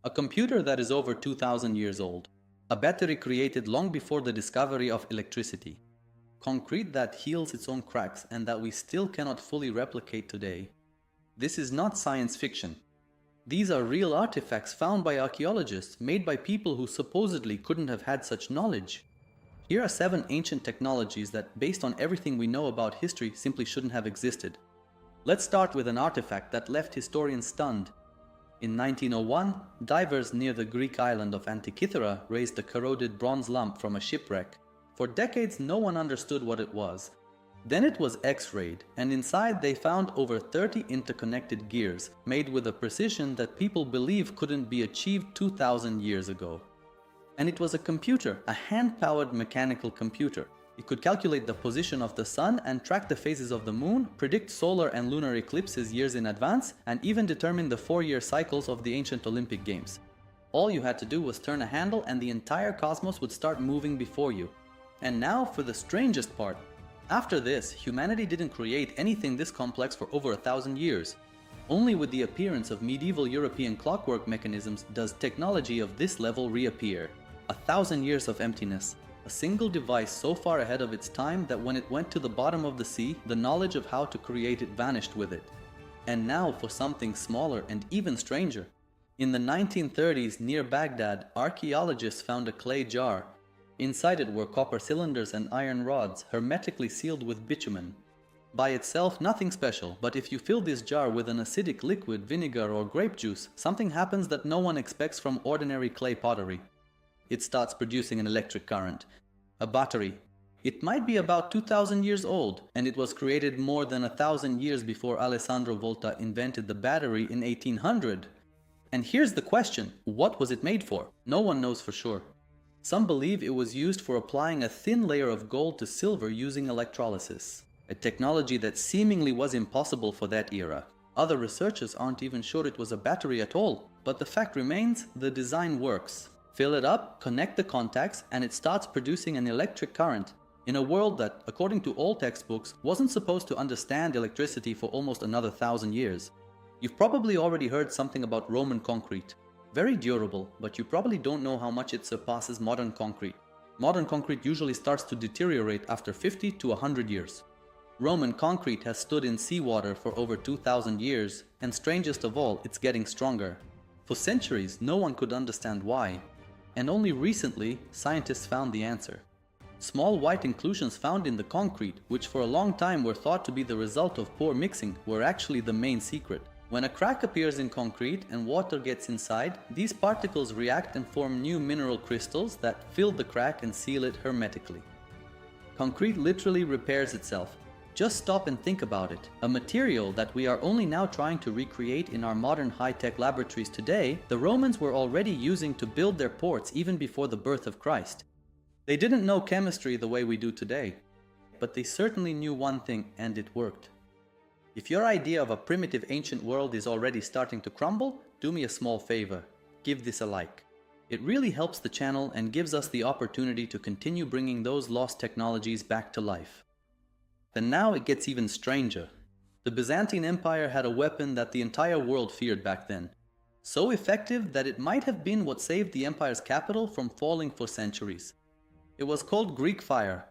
A computer that is over 2000 years old. A battery created long before the discovery of electricity. Concrete that heals its own cracks and that we still cannot fully replicate today. This is not science fiction. These are real artifacts found by archaeologists, made by people who supposedly couldn't have had such knowledge. Here are 7 ancient technologies that, based on everything we know about history, simply shouldn't have existed. Let's start with an artifact that left historians stunned. In 1901, divers near the Greek island of Antikythera raised a corroded bronze lump from a shipwreck. For decades, no one understood what it was. Then it was X-rayed, and inside they found over 30 interconnected gears, made with a precision that people believe couldn't be achieved 2000 years ago. And it was a computer, a hand-powered mechanical computer. It could calculate the position of the sun and track the phases of the moon, predict solar and lunar eclipses years in advance, and even determine the 4-year cycles of the ancient Olympic Games. All you had to do was turn a handle and the entire cosmos would start moving before you. And now for the strangest part. After this, humanity didn't create anything this complex for over 1,000 years. Only with the appearance of medieval European clockwork mechanisms does technology of this level reappear. 1,000 years of emptiness. A single device so far ahead of its time that when it went to the bottom of the sea, the knowledge of how to create it vanished with it. And now for something smaller and even stranger. In the 1930s, near Baghdad, archaeologists found a clay jar. Inside it were copper cylinders and iron rods, hermetically sealed with bitumen. By itself, nothing special, but if you fill this jar with an acidic liquid, vinegar or grape juice, something happens that no one expects from ordinary clay pottery. It starts producing an electric current. A battery. It might be about 2000 years old, and it was created more than 1000 years before Alessandro Volta invented the battery in 1800. And here's the question, what was it made for? No one knows for sure. Some believe it was used for applying a thin layer of gold to silver using electrolysis, a technology that seemingly was impossible for that era. Other researchers aren't even sure it was a battery at all, but the fact remains, the design works. Fill it up, connect the contacts, and it starts producing an electric current in a world that, according to all textbooks, wasn't supposed to understand electricity for almost another 1,000 years. You've probably already heard something about Roman concrete. Very durable, but you probably don't know how much it surpasses modern concrete. Modern concrete usually starts to deteriorate after 50 to 100 years. Roman concrete has stood in seawater for over 2,000 years, and strangest of all, it's getting stronger. For centuries, no one could understand why. And only recently, scientists found the answer. Small white inclusions found in the concrete, which for a long time were thought to be the result of poor mixing, were actually the main secret. When a crack appears in concrete and water gets inside, these particles react and form new mineral crystals that fill the crack and seal it hermetically. Concrete literally repairs itself. Just stop and think about it. A material that we are only now trying to recreate in our modern high-tech laboratories today, the Romans were already using to build their ports even before the birth of Christ. They didn't know chemistry the way we do today, but they certainly knew one thing, and it worked. If your idea of a primitive ancient world is already starting to crumble, do me a small favor. Give this a like. It really helps the channel and gives us the opportunity to continue bringing those lost technologies back to life. Then now it gets even stranger. The Byzantine Empire had a weapon that the entire world feared back then. So effective that it might have been what saved the empire's capital from falling for centuries. It was called Greek fire,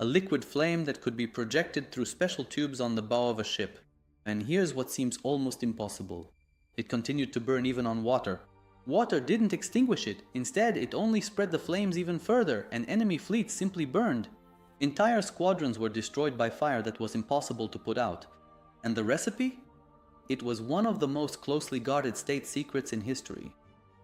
a liquid flame that could be projected through special tubes on the bow of a ship. And here's what seems almost impossible. It continued to burn even on water. Water didn't extinguish it. Instead, it only spread the flames even further, and enemy fleets simply burned. Entire squadrons were destroyed by fire that was impossible to put out. And the recipe? It was one of the most closely guarded state secrets in history.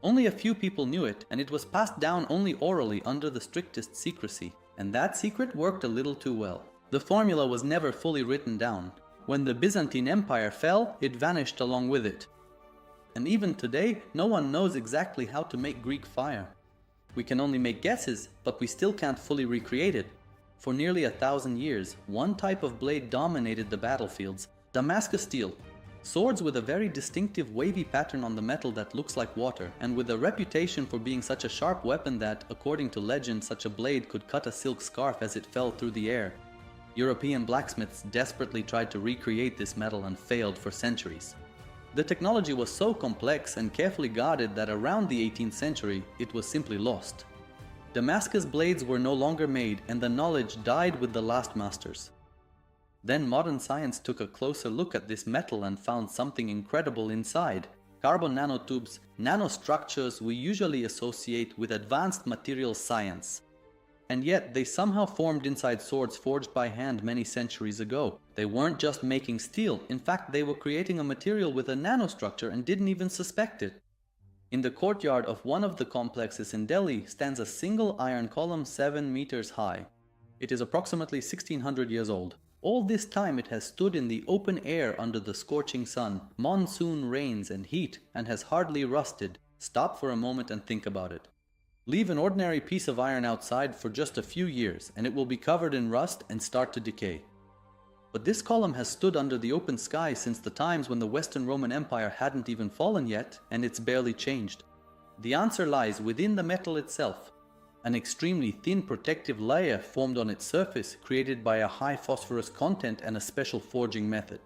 Only a few people knew it, and it was passed down only orally under the strictest secrecy. And that secret worked a little too well. The formula was never fully written down. When the Byzantine Empire fell, it vanished along with it. And even today, no one knows exactly how to make Greek fire. We can only make guesses, but we still can't fully recreate it. For nearly 1,000 years, one type of blade dominated the battlefields, Damascus steel. Swords with a very distinctive wavy pattern on the metal that looks like water, and with a reputation for being such a sharp weapon that, according to legend, such a blade could cut a silk scarf as it fell through the air. European blacksmiths desperately tried to recreate this metal and failed for centuries. The technology was so complex and carefully guarded that around the 18th century, it was simply lost. Damascus blades were no longer made and the knowledge died with the last masters. Then modern science took a closer look at this metal and found something incredible inside. Carbon nanotubes, nanostructures we usually associate with advanced material science. And yet they somehow formed inside swords forged by hand many centuries ago. They weren't just making steel, in fact they were creating a material with a nanostructure and didn't even suspect it. In the courtyard of one of the complexes in Delhi stands a single iron column 7 meters high. It is approximately 1600 years old. All this time it has stood in the open air under the scorching sun, monsoon rains and heat, and has hardly rusted. Stop for a moment and think about it. Leave an ordinary piece of iron outside for just a few years and it will be covered in rust and start to decay. But this column has stood under the open sky since the times when the Western Roman Empire hadn't even fallen yet, and it's barely changed. The answer lies within the metal itself. An extremely thin protective layer formed on its surface, created by a high phosphorus content and a special forging method.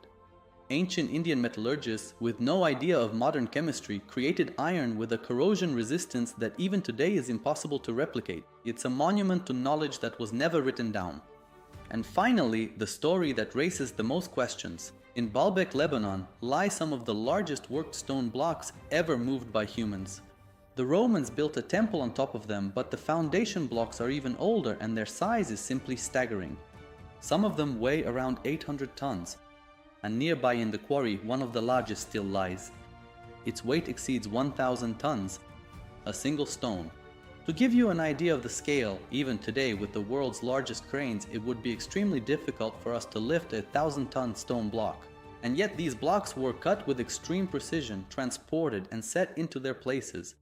Ancient Indian metallurgists, with no idea of modern chemistry, created iron with a corrosion resistance that even today is impossible to replicate. It's a monument to knowledge that was never written down. And finally, the story that raises the most questions. In Baalbek, Lebanon, lie some of the largest worked stone blocks ever moved by humans. The Romans built a temple on top of them, but the foundation blocks are even older and their size is simply staggering. Some of them weigh around 800 tons. And nearby in the quarry, one of the largest still lies. Its weight exceeds 1,000 tons, a single stone. To give you an idea of the scale, even today with the world's largest cranes, it would be extremely difficult for us to lift a 1,000-ton stone block. And yet these blocks were cut with extreme precision, transported and set into their places.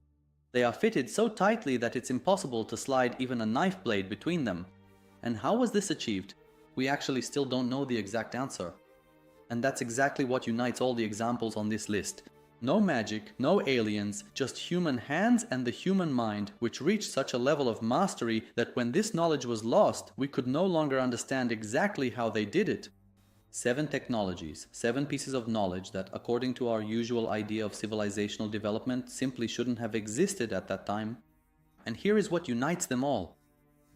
They are fitted so tightly that it's impossible to slide even a knife blade between them. And how was this achieved? We actually still don't know the exact answer. And that's exactly what unites all the examples on this list. No magic, no aliens, just human hands and the human mind, which reached such a level of mastery that when this knowledge was lost, we could no longer understand exactly how they did it. 7 technologies, 7 pieces of knowledge that, according to our usual idea of civilizational development, simply shouldn't have existed at that time. And here is what unites them all.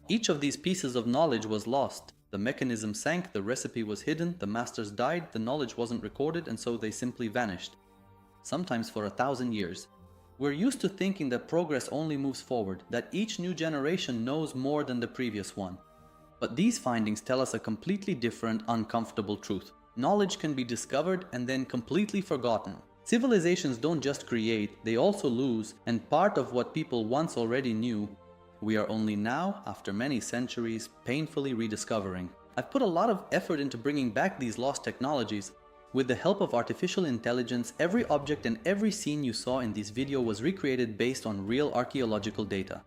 Each of these pieces of knowledge was lost. The mechanism sank, the recipe was hidden, the masters died, the knowledge wasn't recorded, and so they simply vanished. Sometimes for 1,000 years. We're used to thinking that progress only moves forward, that each new generation knows more than the previous one. But these findings tell us a completely different, uncomfortable truth. Knowledge can be discovered and then completely forgotten. Civilizations don't just create, they also lose, and part of what people once already knew, we are only now, after many centuries, painfully rediscovering. I've put a lot of effort into bringing back these lost technologies. With the help of artificial intelligence, every object and every scene you saw in this video was recreated based on real archaeological data.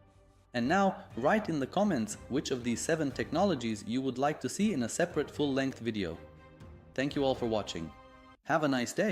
And now, write in the comments which of these 7 technologies you would like to see in a separate full-length video. Thank you all for watching. Have a nice day!